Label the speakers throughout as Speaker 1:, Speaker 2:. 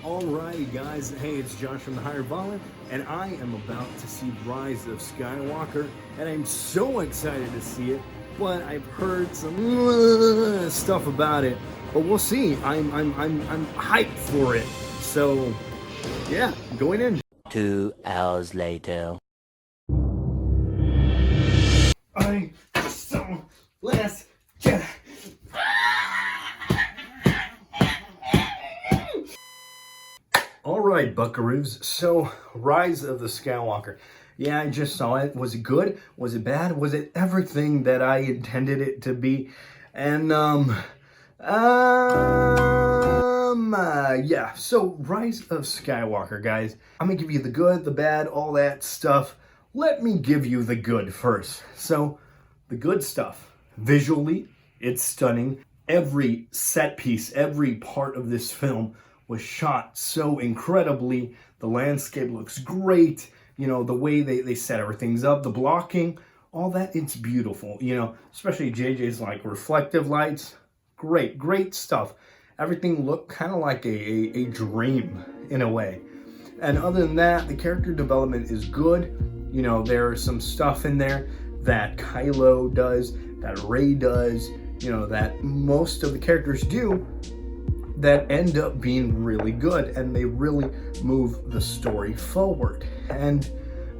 Speaker 1: Alrighty guys, hey, it's Josh from the Higher Baller, and I am about to see Rise of Skywalker, and I'm so excited to see it, but I've heard some stuff about it, but we'll see. I'm hyped for it. So yeah, going in.
Speaker 2: 2 hours later.
Speaker 1: I saw Last Jedi. Alright, buckaroos, so Rise of the Skywalker. Yeah, I just saw it. Was it good? Was it bad? Was it everything that I intended it to be? And, yeah, so Rise of Skywalker, guys. I'm gonna give you the good, the bad, all that stuff. Let me give you the good first. So, the good stuff. Visually, it's stunning. Every set piece, every part of this film was shot so incredibly. The landscape looks great. You know, the way they set everything up, the blocking, all that, it's beautiful. You know, especially JJ's like reflective lights. Great stuff. Everything looked kind of like a dream in a way. And other than that, the character development is good. You know, there's some stuff in there that Kylo does, that Rey does, you know, that most of the characters do, that end up being really good, and they really move the story forward. And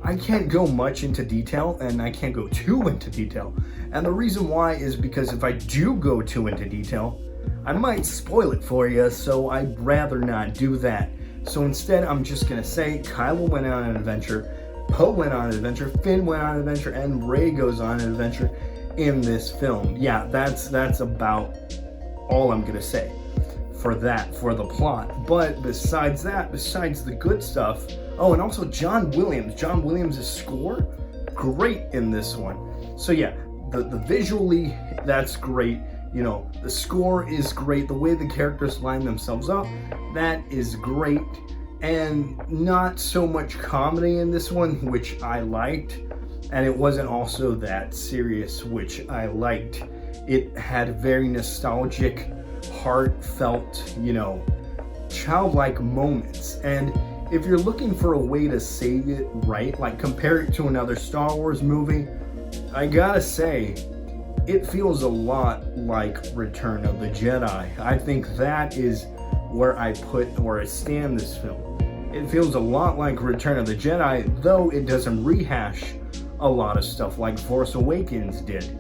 Speaker 1: I can't go much into detail, and I can't go too into detail. And the reason why is because if I do go too into detail, I might spoil it for you, so I'd rather not do that. So instead, I'm just gonna say Kylo went on an adventure, Poe went on an adventure, Finn went on an adventure, and Rey goes on an adventure in this film. Yeah, that's about all I'm gonna say for the plot. But besides that, besides the good stuff, oh, and also John Williams' score, great in this one. So yeah, the visually, that's great. You know, the score is great. The way the characters line themselves up, that is great. And not so much comedy in this one, which I liked. And it wasn't also that serious, which I liked. It had very nostalgic, heartfelt, you know, childlike moments. And if you're looking for a way to say it right, like compare it to another Star Wars movie, I gotta say, it feels a lot like Return of the Jedi. I think that is where I stand this film. It feels a lot like Return of the Jedi, though it doesn't rehash a lot of stuff like Force Awakens did.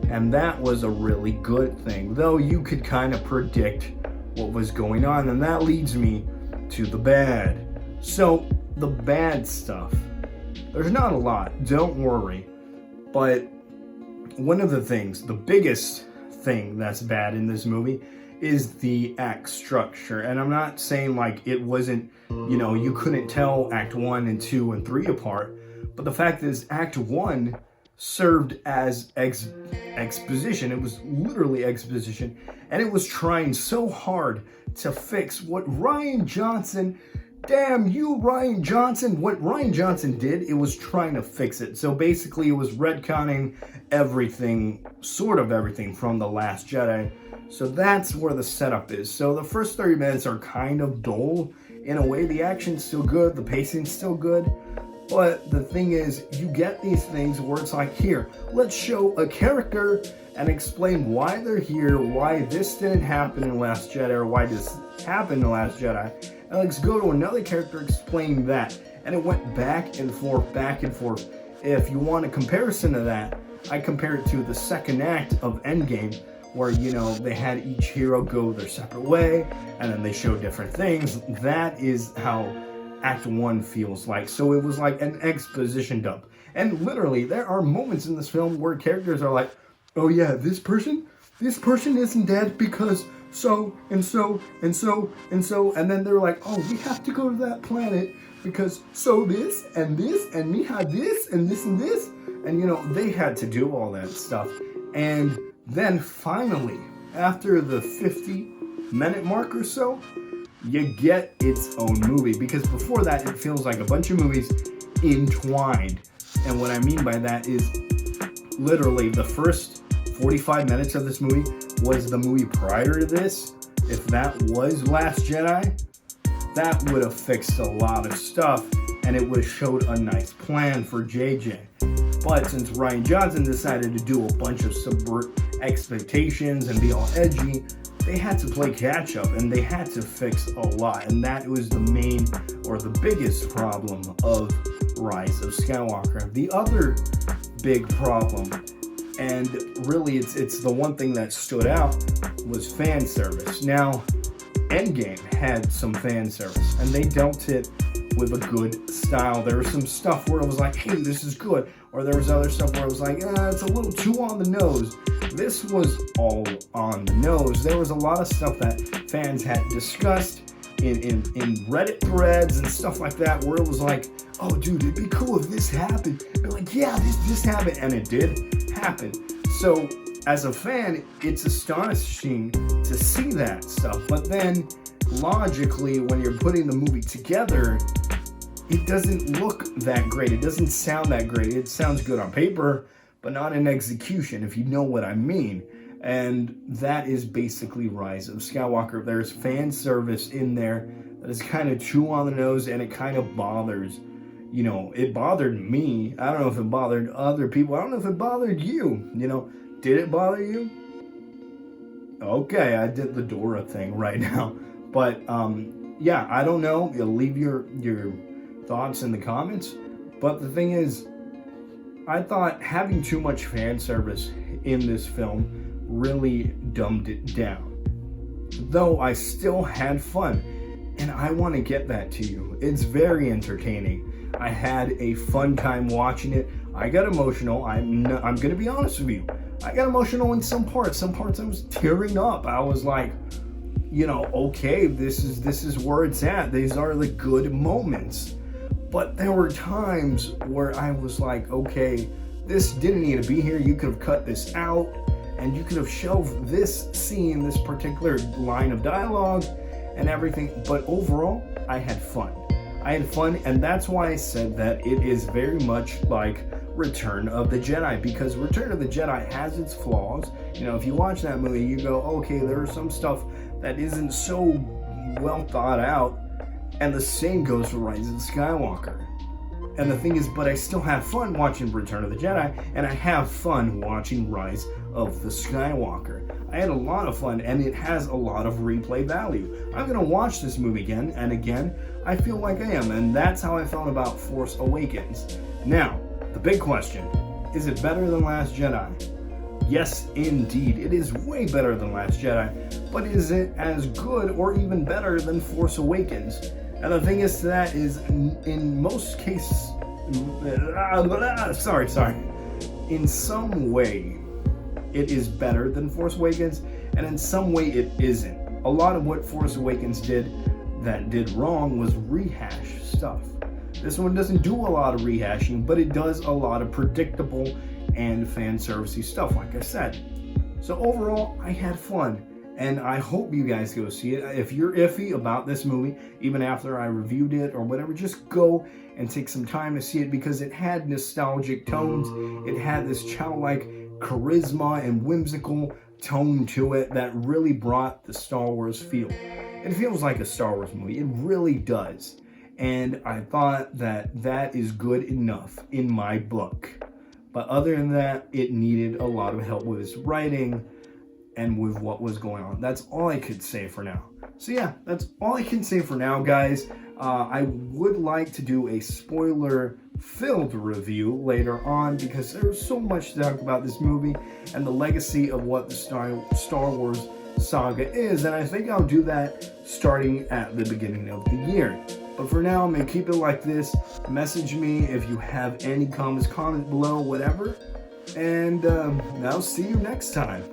Speaker 1: And that was a really good thing, though you could kind of predict what was going on. And that leads me to the bad. So, the bad stuff. There's not a lot, don't worry. But one of the things, the biggest thing that's bad in this movie is the act structure. And I'm not saying like it wasn't, you know, you couldn't tell Act 1 and 2 and 3 apart. But the fact is, Act 1 served as exposition. It was literally exposition. And it was trying so hard to fix what Rian Johnson, what Rian Johnson did, it was trying to fix it. So basically it was retconning everything, sort of everything from The Last Jedi. So that's where the setup is. So the first 30 minutes are kind of dull. In a way, the action's still good, the pacing's still good. But the thing is, you get these things where it's like, here, let's show a character and explain why they're here, why this didn't happen in Last Jedi, or why this happened in Last Jedi. And let's go to another character, explain that. And it went back and forth, back and forth. If you want a comparison to that, I compare it to the second act of Endgame, where, you know, they had each hero go their separate way, and then they showed different things. That is how Act 1 feels like. So it was like an exposition dump. And literally, there are moments in this film where characters are like, oh yeah, this person isn't dead because so, and so, and so, and so. And then they're like, oh, we have to go to that planet because so this, and we had this, and this, and this. And, you know, they had to do all that stuff. And then finally, after the 50-minute mark or so, you get its own movie. Because before that, it feels like a bunch of movies entwined. And what I mean by that is literally the first 45 minutes of this movie was the movie prior to this. If that was Last Jedi, that would have fixed a lot of stuff, and it would have showed a nice plan for JJ. But since Rian Johnson decided to do a bunch of subvert expectations and be all edgy, they had to play catch up and they had to fix a lot. And that was the main or the biggest problem of Rise of Skywalker. The other big problem, and really it's the one thing that stood out, was fan service. Now, Endgame had some fan service and they dealt it with a good style. There was some stuff where it was like, hey, this is good, or there was other stuff where it was like, it's a little too on the nose. This was all on the nose. There was a lot of stuff that fans had discussed in Reddit threads and stuff like that, where it was like, oh dude, it'd be cool if this happened. Be like, yeah, this happened, and it did happen. So as a fan, it's astonishing to see that stuff, but then logically, when you're putting the movie together, it doesn't look that great. It doesn't sound that great. It sounds good on paper, but not in execution, if you know what I mean. And that is basically Rise of Skywalker. There's fan service in there that is kind of too on the nose, and it kind of bothers, it bothered me. I don't know if it bothered other people. I don't know if it bothered you. Did it bother you? Okay, I did the Dora thing right now. But, yeah, I don't know. You'll leave your thoughts in the comments. But the thing is, I thought having too much fan service in this film really dumbed it down. Though I still had fun, and I want to get that to you. It's very entertaining. I had a fun time watching it. I got emotional. I'm going to be honest with you. I got emotional in some parts. Some parts I was tearing up. I was like, okay, this is where it's at. These are the good moments. But there were times where I was like, okay, this didn't need to be here. You could have cut this out, and you could have shelved this scene, this particular line of dialogue and everything. But overall, I had fun. And that's why I said that it is very much like Return of the Jedi, because Return of the Jedi has its flaws. If you watch that movie, you go, okay, there's some stuff that isn't so well thought out, and the same goes for Rise of Skywalker. And the thing is, but I still have fun watching Return of the Jedi, and I have fun watching Rise of the Skywalker. I had a lot of fun, and it has a lot of replay value. I'm gonna watch this movie again and again. I feel like I am, and that's how I felt about Force Awakens. Now, the big question, is it better than Last Jedi? Yes, indeed, it is way better than Last Jedi, but is it as good or even better than Force Awakens? And the thing is that is, in most cases, in some way, it is better than Force Awakens, and in some way it isn't. A lot of what Force Awakens did that did wrong was rehash stuff. This one doesn't do a lot of rehashing, but it does a lot of predictable and fan servicey stuff, like I said. So overall, I had fun, and I hope you guys go see it. If you're iffy about this movie, even after I reviewed it or whatever, just go and take some time to see it, because it had nostalgic tones. It had this childlike charisma and whimsical tone to it that really brought the Star Wars feel. It feels like a Star Wars movie. It really does. And I thought that is good enough in my book. But other than that, it needed a lot of help with its writing and with what was going on. That's all I could say for now. So yeah, that's all I can say for now, guys. I would like to do a spoiler-filled review later on, because there's so much to talk about this movie and the legacy of what the Star Wars saga is, and I think I'll do that starting at the beginning of the year. But for now, I'm going to keep it like this. Message me if you have any comments, comment below, whatever. And I'll see you next time.